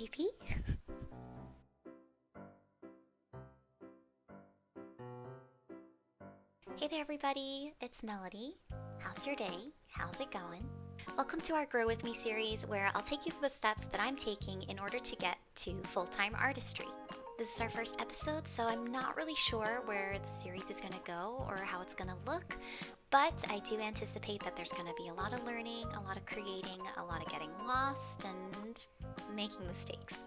baby. Hey there, everybody. It's Melody. How's your day? How's it going? Welcome to our Grow With Me series, where I'll take you through the steps that I'm taking in order to get to full-time artistry. This is our first episode, so I'm not really sure where the series is going to go or how it's going to look, but I do anticipate that there's going to be a lot of learning, a lot of creating, a lot of getting lost, and making mistakes.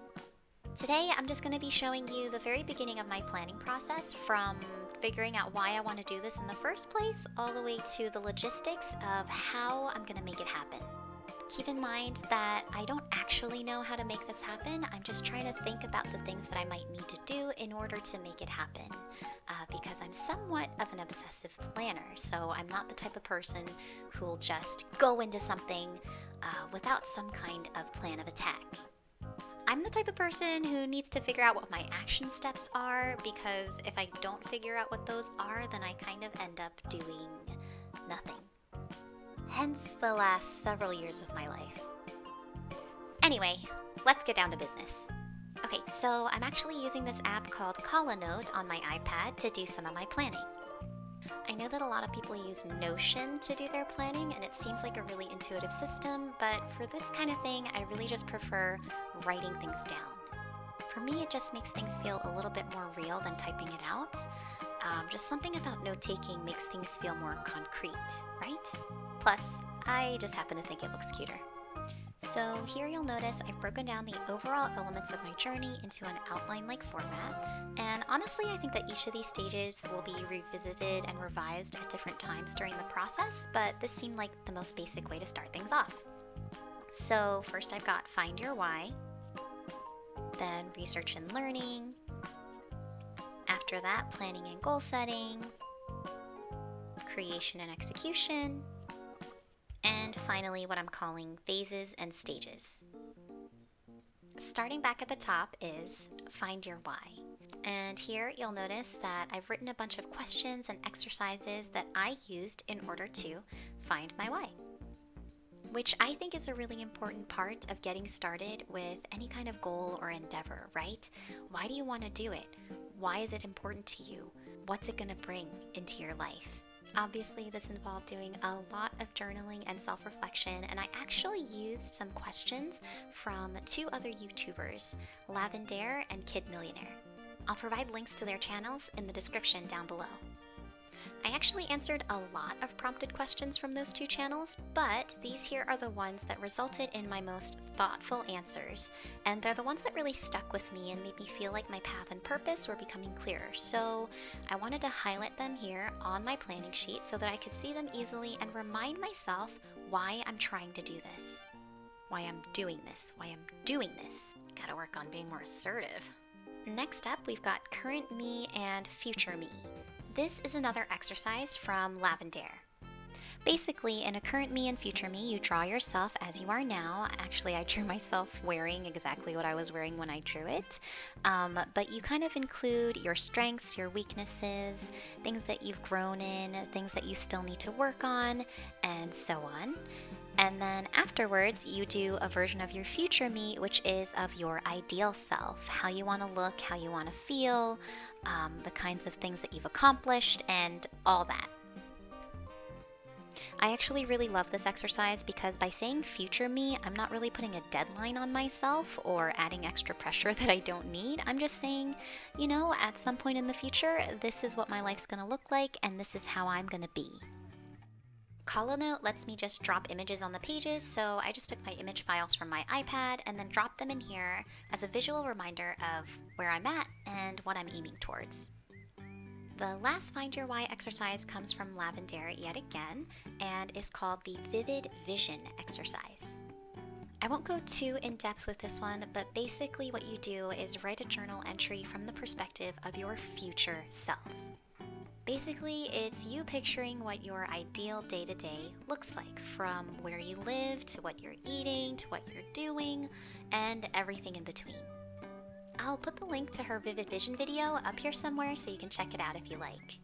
Today, I'm just going to be showing you the very beginning of my planning process, from figuring out why I want to do this in the first place, all the way to the logistics of how I'm going to make it happen. Keep in mind that I don't actually know how to make this happen. I'm just trying to think about the things that I might need to do in order to make it happen, because I'm somewhat of an obsessive planner, so I'm not the type of person who'll just go into something without some kind of plan of attack. I'm the type of person who needs to figure out what my action steps are, because if I don't figure out what those are, then I kind of end up doing nothing. Hence the last several years of my life. Anyway, let's get down to business. Okay, so I'm actually using this app called CollaNote on my iPad to do some of my planning. I know that a lot of people use Notion to do their planning, and it seems like a really intuitive system, but for this kind of thing, I really just prefer writing things down. For me, it just makes things feel a little bit more real than typing it out. Just something about note-taking makes things feel more concrete, right? Plus, I just happen to think it looks cuter. So here you'll notice I've broken down the overall elements of my journey into an outline-like format, and honestly I think that each of these stages will be revisited and revised at different times during the process, but this seemed like the most basic way to start things off. So first I've got find your why, then research and learning, after that planning and goal setting, creation and execution, and finally what I'm calling phases and stages. Starting back at the top is find your why. And here you'll notice that I've written a bunch of questions and exercises that I used in order to find my why, which I think is a really important part of getting started with any kind of goal or endeavor, right? Why do you want to do it? Why is it important to you? What's it going to bring into your life? Obviously, this involved doing a lot of journaling and self-reflection, and I actually used some questions from two other YouTubers, Lavender and Kid Millionaire. I'll provide links to their channels in the description down below. I actually answered a lot of prompted questions from those two channels, but these here are the ones that resulted in my most thoughtful answers, and they're the ones that really stuck with me and made me feel like my path and purpose were becoming clearer. So I wanted to highlight them here on my planning sheet so that I could see them easily and remind myself why I'm trying to do this, why I'm doing this, why I'm doing this. Gotta work on being more assertive. Next up, we've got current me and future me. This is another exercise from Lavender. Basically, in a current me and future me, you draw yourself as you are now. Actually, I drew myself wearing exactly what I was wearing when I drew it. But you kind of include your strengths, your weaknesses, things that you've grown in, things that you still need to work on, and so on. And then afterwards, you do a version of your future me, which is of your ideal self, how you want to look, how you want to feel, the kinds of things that you've accomplished, and all that. I actually really love this exercise because by saying future me, I'm not really putting a deadline on myself or adding extra pressure that I don't need. I'm just saying, you know, at some point in the future, this is what my life's going to look like, and this is how I'm going to be. CollaNote lets me just drop images on the pages, so I just took my image files from my iPad and then dropped them in here as a visual reminder of where I'm at and what I'm aiming towards. The last Find Your Why exercise comes from Lavender yet again and is called the Vivid Vision exercise. I won't go too in depth with this one, but basically what you do is write a journal entry from the perspective of your future self. Basically, it's you picturing what your ideal day-to-day looks like, from where you live to what you're eating to what you're doing, and everything in between. I'll put the link to her Vivid Vision video up here somewhere so you can check it out if you like.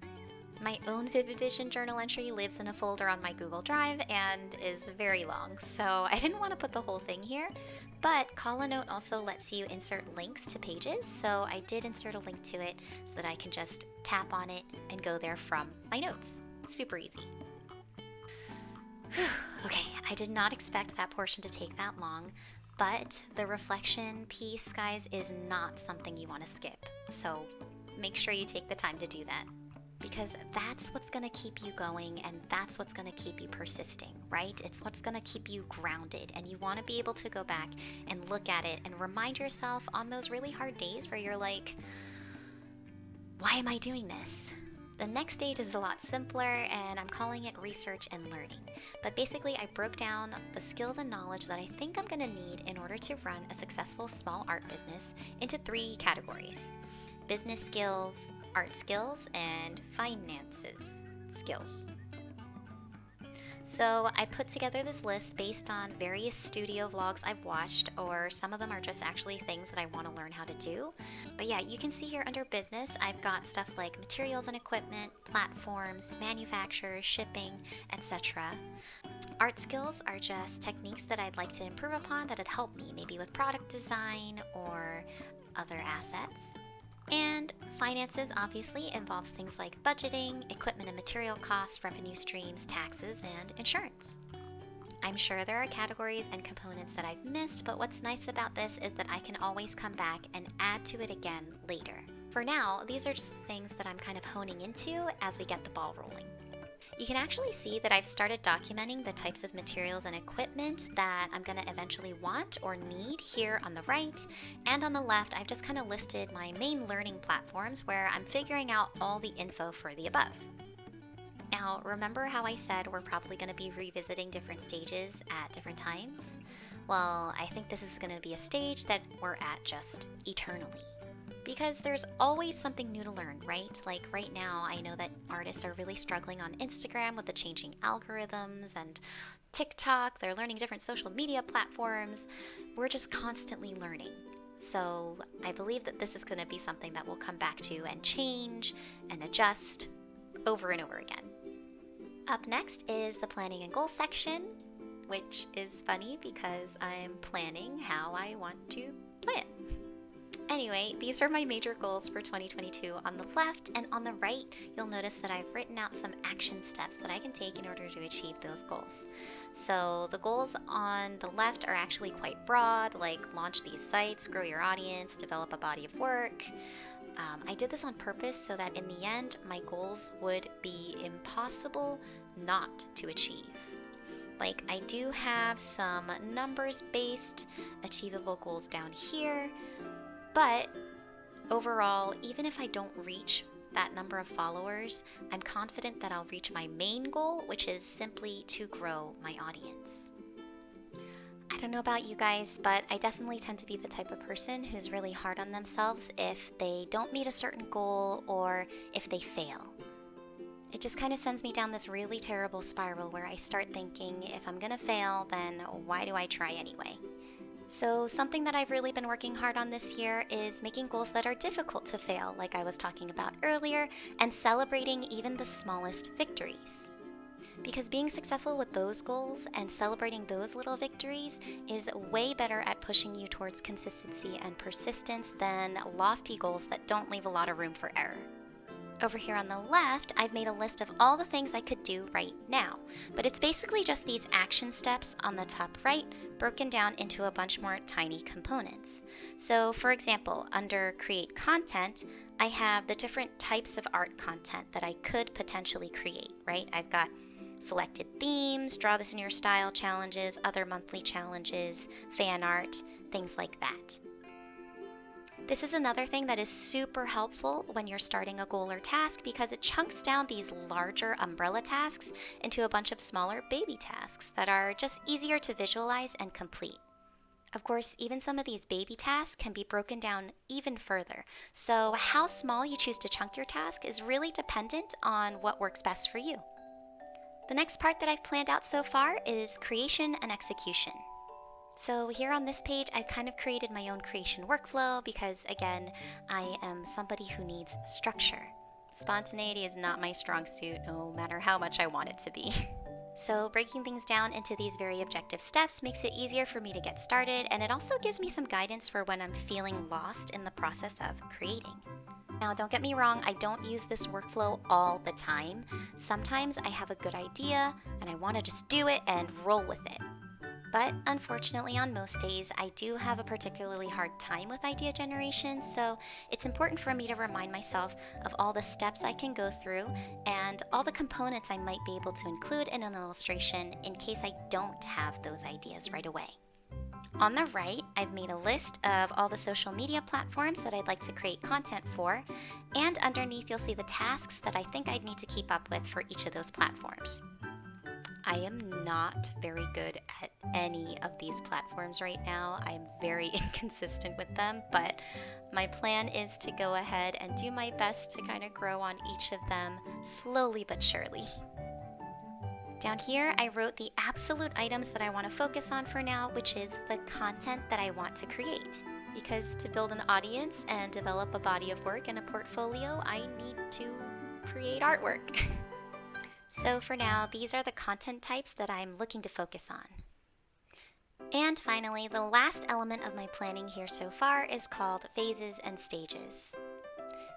My own Vivid Vision journal entry lives in a folder on my Google Drive and is very long, so I didn't want to put the whole thing here, but CollaNote also lets you insert links to pages, so I did insert a link to it so that I can just tap on it and go there from my notes. Super easy. Okay, I did not expect that portion to take that long, but the reflection piece, guys, is not something you want to skip, so make sure you take the time to do that. Because that's what's going to keep you going, and that's what's going to keep you persisting, right? It's what's going to keep you grounded, and you want to be able to go back and look at it and remind yourself on those really hard days where you're like, why am I doing this? The next stage is a lot simpler, and I'm calling it research and learning. But basically, I broke down the skills and knowledge that I think I'm going to need in order to run a successful small art business into 3 categories: business skills, art skills, and finances skills. So I put together this list based on various studio vlogs I've watched, or some of them are just actually things that I want to learn how to do. But yeah, you can see here under business, I've got stuff like materials and equipment, platforms, manufacturers, shipping, etc. Art skills are just techniques that I'd like to improve upon that'd help me, maybe with product design or other assets. And finances obviously involves things like budgeting, equipment and material costs, revenue streams, taxes, and insurance. I'm sure there are categories and components that I've missed, but what's nice about this is that I can always come back and add to it again later. For now, these are just the things that I'm kind of honing into as we get the ball rolling. You can actually see that I've started documenting the types of materials and equipment that I'm going to eventually want or need here on the right, and on the left I've just kind of listed my main learning platforms where I'm figuring out all the info for the above. Now, remember how I said we're probably going to be revisiting different stages at different times? Well, I think this is going to be a stage that we're at just eternally. Because there's always something new to learn, right? Like right now, I know that artists are really struggling on Instagram with the changing algorithms, and TikTok, they're learning different social media platforms. We're just constantly learning. So I believe that this is going to be something that we'll come back to and change and adjust over and over again. Up next is the planning and goals section, which is funny because I'm planning how I want to plan. Anyway, these are my major goals for 2022 on the left, and on the right, you'll notice that I've written out some action steps that I can take in order to achieve those goals. So the goals on the left are actually quite broad, like launch these sites, grow your audience, develop a body of work. I did this on purpose so that in the end, my goals would be impossible not to achieve. Like, I do have some numbers-based achievable goals down here, but overall, even if I don't reach that number of followers, I'm confident that I'll reach my main goal, which is simply to grow my audience. I don't know about you guys, but I definitely tend to be the type of person who's really hard on themselves if they don't meet a certain goal or if they fail. It just kind of sends me down this really terrible spiral where I start thinking, if I'm gonna fail, then why do I try anyway? So something that I've really been working hard on this year is making goals that are difficult to fail, like I was talking about earlier, and celebrating even the smallest victories. Because being successful with those goals and celebrating those little victories is way better at pushing you towards consistency and persistence than lofty goals that don't leave a lot of room for error. Over here on the left, I've made a list of all the things I could do right now, but it's basically just these action steps on the top right, broken down into a bunch more tiny components. So for example, under create content, I have the different types of art content that I could potentially create, right? I've got selected themes, draw this in your style challenges, other monthly challenges, fan art, things like that. This is another thing that is super helpful when you're starting a goal or task because it chunks down these larger umbrella tasks into a bunch of smaller baby tasks that are just easier to visualize and complete. Of course, even some of these baby tasks can be broken down even further. So how small you choose to chunk your task is really dependent on what works best for you. The next part that I've planned out so far is creation and execution. So here on this page, I've kind of created my own creation workflow because, again, I am somebody who needs structure. Spontaneity is not my strong suit, no matter how much I want it to be. So breaking things down into these very objective steps makes it easier for me to get started, and it also gives me some guidance for when I'm feeling lost in the process of creating. Now, don't get me wrong, I don't use this workflow all the time. Sometimes I have a good idea and I want to just do it and roll with it. But unfortunately, on most days, I do have a particularly hard time with idea generation, so it's important for me to remind myself of all the steps I can go through and all the components I might be able to include in an illustration in case I don't have those ideas right away. On the right, I've made a list of all the social media platforms that I'd like to create content for, and underneath you'll see the tasks that I think I'd need to keep up with for each of those platforms. I am not very good at any of these platforms right now. I am very inconsistent with them, but my plan is to go ahead and do my best to kind of grow on each of them slowly but surely. Down here, I wrote the absolute items that I want to focus on for now, which is the content that I want to create. Because to build an audience and develop a body of work and a portfolio, I need to create artwork. So for now, these are the content types that I'm looking to focus on. And finally, the last element of my planning here so far is called phases and stages.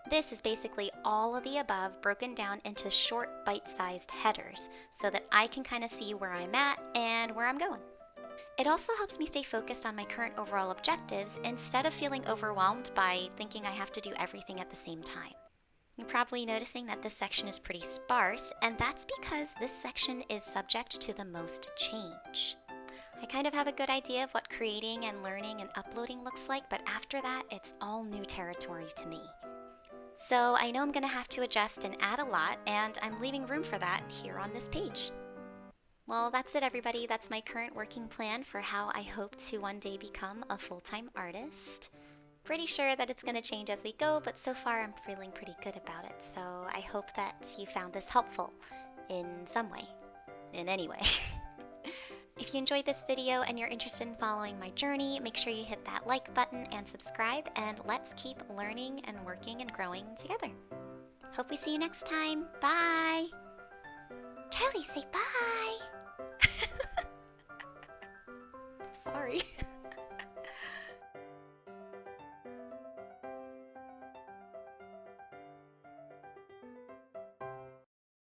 This is basically all of the above broken down into short bite-sized headers so that I can kind of see where I'm at and where I'm going. It also helps me stay focused on my current overall objectives instead of feeling overwhelmed by thinking I have to do everything at the same time. You're probably noticing that this section is pretty sparse, and that's because this section is subject to the most change. I kind of have a good idea of what creating and learning and uploading looks like, but after that, it's all new territory to me. So I know I'm going to have to adjust and add a lot, and I'm leaving room for that here on this page. Well, that's it, everybody. That's my current working plan for how I hope to one day become a full-time artist. Pretty sure that it's going to change as we go, but so far I'm feeling pretty good about it. So I hope that you found this helpful in some way, in any way. If you enjoyed this video and you're interested in following my journey, make sure you hit that like button and subscribe, and let's keep learning and working and growing together. Hope we see you next time. Bye! Charlie, say bye! Sorry.